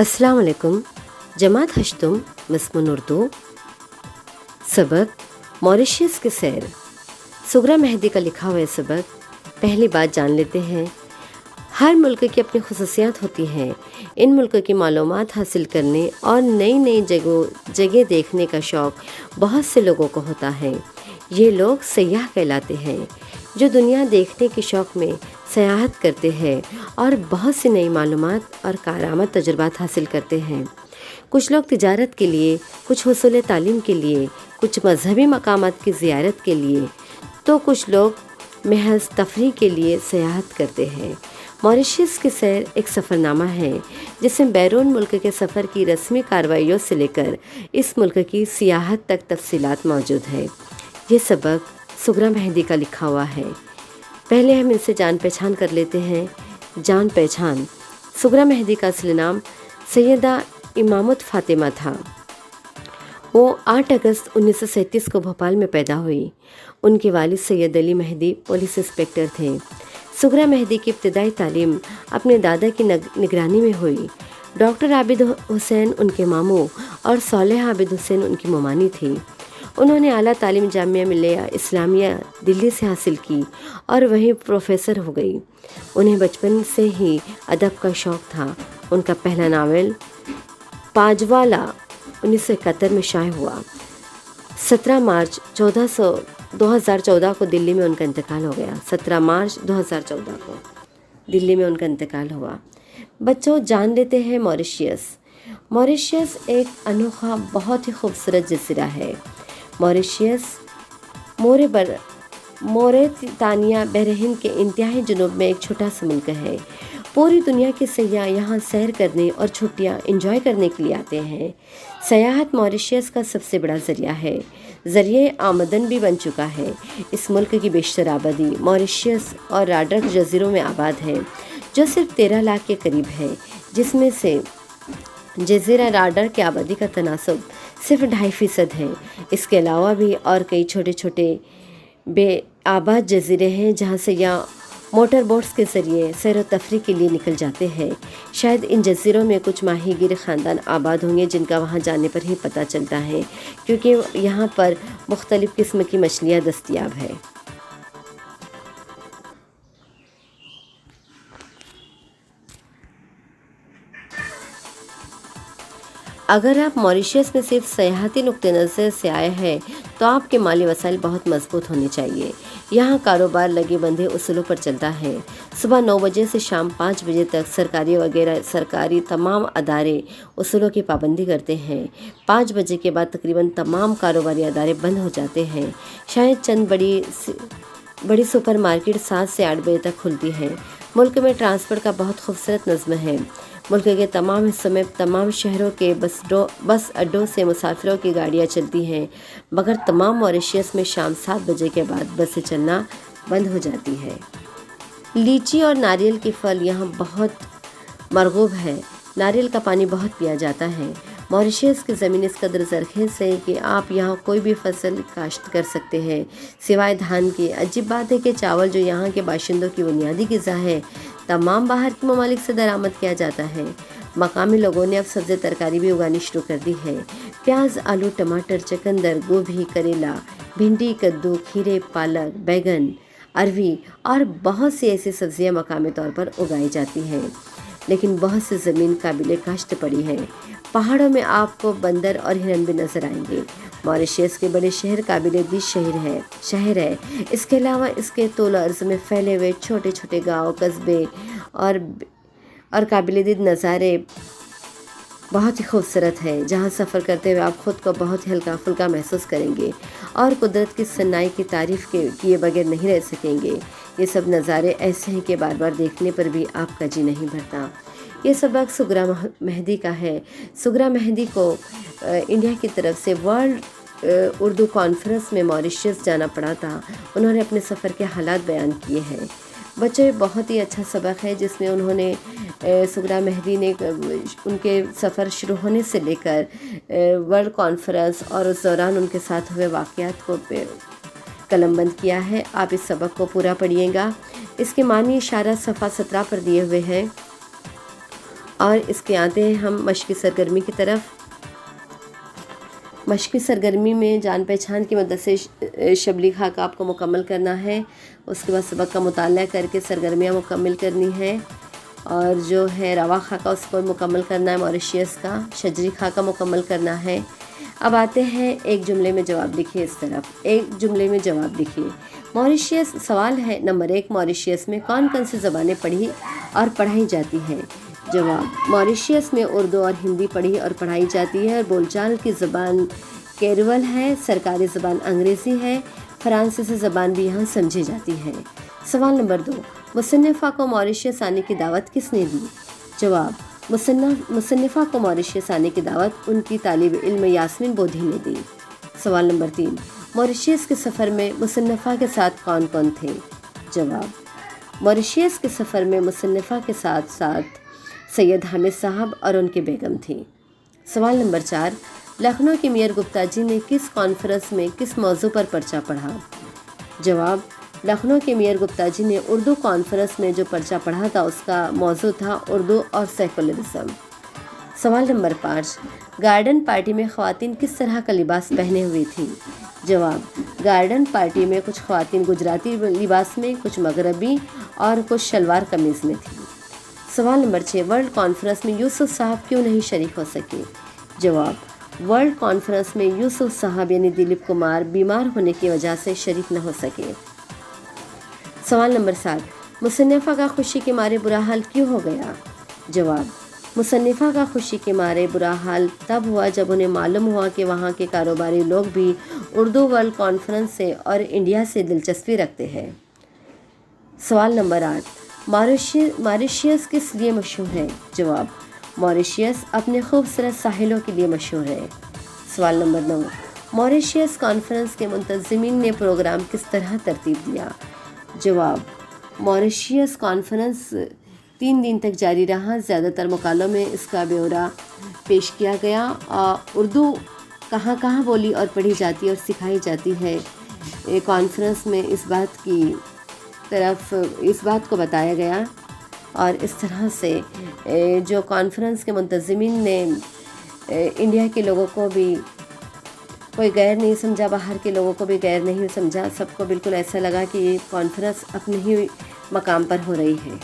अस्सलाम वालेकुम। जमात हश्तुम मस्मून उर्दू सबक मॉरिशस के सैर। सुगरा मेहदी का लिखा हुआ सबक। पहली बात जान लेते हैं। हर मुल्क की अपनी खुसूसियात होती हैं। इन मुल्क की मालूमात हासिल करने और नई नई जगह देखने का शौक़ बहुत से लोगों को होता है। ये लोग सयाह कहलाते हैं, जो दुनिया देखने के शौक़ में सयाहत करते हैं और बहुत सी नई मालूमात और कारआमद तजुर्बात हासिल करते हैं। कुछ लोग तिजारत के लिए, कुछ हुसूल तालीम के लिए, कुछ मजहबी मकामात की ज़ियारत के लिए, तो कुछ लोग महज तफरीह के लिए सयाहत करते हैं। मॉरिशस की सैर एक सफ़रनामा है जिसमें बैरून मुल्क के सफ़र की रस्मी कार्रवाइयों से लेकर इस मुल्क की सियाहत तक तफसीलात मौजूद है। ये सबक सुगरा मेहदी का लिखा हुआ है। पहले हम इनसे जान पहचान कर लेते हैं। जान पहचान। सुगरा मेहदी का असली नाम सैयदा इमामत फ़ातिमा था। वो 8 अगस्त 1937 को भोपाल में पैदा हुई। उनके वालिद सैयद अली मेहदी पुलिस इंस्पेक्टर थे। सुगरा मेहदी की इब्तिदाई तालीम अपने दादा की निगरानी में हुई। डॉक्टर आबिद हुसैन उनके मामू और सालेह आबिद हुसैन उनकी ममानी थी। उन्होंने आला तालीम जामिया मिल्लिया इस्लामिया दिल्ली से हासिल की और वहीं प्रोफेसर हो गई। उन्हें बचपन से ही अदब का शौक़ था। उनका पहला नावल पाजवाला 1971 में शाये हुआ। 17 मार्च 2014 को दिल्ली में उनका इंतकाल हो गया। 17 मार्च 2014 को दिल्ली में उनका इंतकाल हुआ। बच्चों, जान लेते हैं मॉरिशस। मॉरिशस एक अनोखा, बहुत ही खूबसूरत जज़ीरा है। मॉरिशस मोरेतानिया बहरहिंद के इंतहाई जुनूब में एक छोटा सा मुल्क है। पूरी दुनिया के सयाह यहाँ सैर करने और छुट्टियाँ एंजॉय करने के लिए आते हैं। सयाहत मॉरिशस का सबसे बड़ा ज़रिया है, ज़रिए आमदन भी बन चुका है। इस मुल्क की बेशतर आबादी मॉरिशस और राडर जज़ीरों में आबाद है, जो सिर्फ 13 लाख के करीब है, जिसमें से जज़ीरा राडर की आबादी का तनासब सिर्फ 2.5% है। इसके अलावा भी और कई छोटे छोटे बेआबाद जज़ीरे हैं जहाँ से यहाँ मोटर बोट्स के ज़रिए सैर व तफरीह के लिए निकल जाते हैं। शायद इन जज़ीरों में कुछ माहीगीर ख़ानदान आबाद होंगे जिनका वहाँ जाने पर ही पता चलता है, क्योंकि यहाँ पर मुख्तलिफ़ किस्म की मछलियाँ दस्तयाब है। अगर आप मॉरिशस में सिर्फ सयाहती नुक्ते नज़र से आए हैं तो आपके माली वसाइल बहुत मजबूत होने चाहिए। यहाँ कारोबार लगे बंधे उसूलों पर चलता है। सुबह 9 बजे से शाम 5 बजे तक सरकारी तमाम अदारे उसूलों की पाबंदी करते हैं। 5 बजे के बाद तकरीबन तमाम कारोबारी अदारे बंद हो जाते हैं। शायद चंद बड़ी सुपर मार्केट 7 से 8 बजे तक खुलती है। मुल्क में ट्रांसपोर्ट का बहुत खूबसूरत नज़्म है। मुल्क के तमाम हिस्सों में तमाम शहरों के बस अड्डों से मुसाफिरों की गाड़ियाँ चलती हैं, मगर तमाम मॉरिशस में शाम 7 बजे के बाद बसें चलना बंद हो जाती है। लीची और नारियल के फल यहाँ बहुत मरगूब है। नारियल का पानी बहुत पिया जाता है। मॉरिशस की ज़मीन इस कदर ज़रख़ेज़ है कि आप यहाँ कोई भी फसल काश्त कर सकते हैं सिवाय धान की। अजीब बात है कि चावल, जो यहाँ के बाशिंदों की बुनियादी ग़िज़ा है, तमाम बाहर के ममालिक से दरामद किया जाता है। मकामी लोगों ने अब सब्ज़ी तरकारी भी उगानी शुरू कर दी है। प्याज, आलू, टमाटर, चुकंदर, गोभी, करेला, भिंडी, कद्दू, खीरे, पालक, बैगन, अरवी और बहुत सी ऐसी सब्ज़ियाँ मकामी तौर पर उगाई जाती हैं, लेकिन बहुत सी ज़मीन काबिल काश्त पड़ी है। पहाड़ों में आपको बंदर और हिरन भी नज़र आएंगे। मॉरिशस के बड़े शहर काबिल दिल शहर है। इसके अलावा इसके तौल अर्ज़ में फैले हुए छोटे छोटे गाँव, कस्बे और काबिल दिल नज़ारे बहुत ही खूबसूरत है, जहाँ सफ़र करते हुए आप ख़ुद को बहुत ही हल्का फुल्का महसूस करेंगे और कुदरत की सन्नाई की तारीफ़ किए बगैर नहीं रह सकेंगे। ये सब नज़ारे ऐसे हैं कि बार बार देखने पर भी आपका जी नहीं भरता। ये सबक सुगरा मेहदी का है। सुगरा मेहदी को इंडिया की तरफ से वर्ल्ड उर्दू कॉन्फ्रेंस में मॉरिशस जाना पड़ा था। उन्होंने अपने सफ़र के हालात बयान किए हैं। बच्चों, ये बहुत ही अच्छा सबक है जिसमें उन्होंने सुगरा मेहदी ने उनके सफ़र शुरू होने से लेकर वर्ल्ड कॉन्फ्रेंस और उस दौरान उनके साथ हुए वाक़यात को कलमबंद किया है। आप इस सबक को पूरा पढ़िएगा। इसके मानी इशारा सफ़ा 17 पर दिए हुए हैं। اور اس کے آتے ہیں ہم مشقی سرگرمی کی طرف۔ مشقی سرگرمی میں جان پہچان کی مدد سے شبلی خاکہ آپ کو مکمل کرنا ہے، اس کے بعد سبق کا مطالعہ کر کے سرگرمیاں مکمل کرنی ہے، اور جو ہے روا خاکہ اس کو مکمل کرنا ہے موریشیس کا، شجری خاکہ مکمل کرنا ہے۔ اب آتے ہیں ایک جملے میں جواب لکھیے، اس طرف ایک جملے میں جواب لکھیے۔ موریشیس، سوال ہے نمبر 1، موریشیس میں کون کون سی زبانیں پڑھی اور پڑھائی جاتی ہیں؟ جواب، موریشیس میں اردو اور ہندی پڑھی اور پڑھائی جاتی ہے، اور بول چال کی زبان کیرول ہے، سرکاری زبان انگریزی ہے، فرانسیسی زبان بھی یہاں سمجھی جاتی ہے۔ سوال نمبر 2، مصنفہ کو موریشیس آنے کی دعوت کس نے دی؟ جواب، مصنفہ کو موریشیس آنے کی دعوت ان کی طالب علم یاسمین بودھی نے دی۔ سوال نمبر 3، موریشیس کے سفر میں مصنفہ کے ساتھ کون کون تھے؟ جواب، موریشیس کے سفر میں مصنفہ کے ساتھ ساتھ سید حامد صاحب اور ان کی بیگم تھیں۔ سوال نمبر 4، لکھنؤ کے میئر گپتا جی نے کس کانفرنس میں کس موضوع پر پرچہ پڑھا؟ جواب، لکھنؤ کے میئر گپتا جی نے اردو کانفرنس میں جو پرچہ پڑھا تھا اس کا موضوع تھا اردو اور سیکولرزم۔ سوال نمبر 5، گارڈن پارٹی میں خواتین کس طرح کا لباس پہنے ہوئی تھیں؟ جواب، گارڈن پارٹی میں کچھ خواتین گجراتی لباس میں، کچھ مغربی اور کچھ شلوار قمیض میں تھیں۔ سوال نمبر 6، ورلڈ کانفرنس میں یوسف صاحب کیوں نہیں شریک ہو سکے؟ جواب، ورلڈ کانفرنس میں یوسف صاحب یعنی دلیپ کمار بیمار ہونے کی وجہ سے شریک نہ ہو سکے۔ سوال نمبر 7، مصنفہ کا خوشی کے مارے برا حال کیوں ہو گیا؟ جواب، مصنفہ کا خوشی کے مارے برا حال تب ہوا جب انہیں معلوم ہوا کہ وہاں کے کاروباری لوگ بھی اردو ورلڈ کانفرنس سے اور انڈیا سے دلچسپی رکھتے ہیں۔ سوال نمبر 8، موریشیس کس لیے مشہور ہے؟ جواب، موریشیس اپنے خوبصورت ساحلوں کے لیے مشہور ہے۔ سوال نمبر 9، موریشیس کانفرنس کے منتظمین نے پروگرام کس طرح ترتیب دیا؟ جواب، موریشیس کانفرنس 3 دن تک جاری رہا، زیادہ تر مقالوں میں اس کا بیورا پیش کیا گیا، اردو کہاں کہاں بولی اور پڑھی جاتی اور سکھائی جاتی ہے، کانفرنس میں اس بات کو بتایا گیا، اور اس طرح سے جو کانفرنس کے منتظمین نے انڈیا کے لوگوں کو بھی کوئی غیر نہیں سمجھا، باہر کے لوگوں کو بھی غیر نہیں سمجھا، سب کو بالکل ایسا لگا کہ یہ کانفرنس اپنے ہی مقام پر ہو رہی ہے۔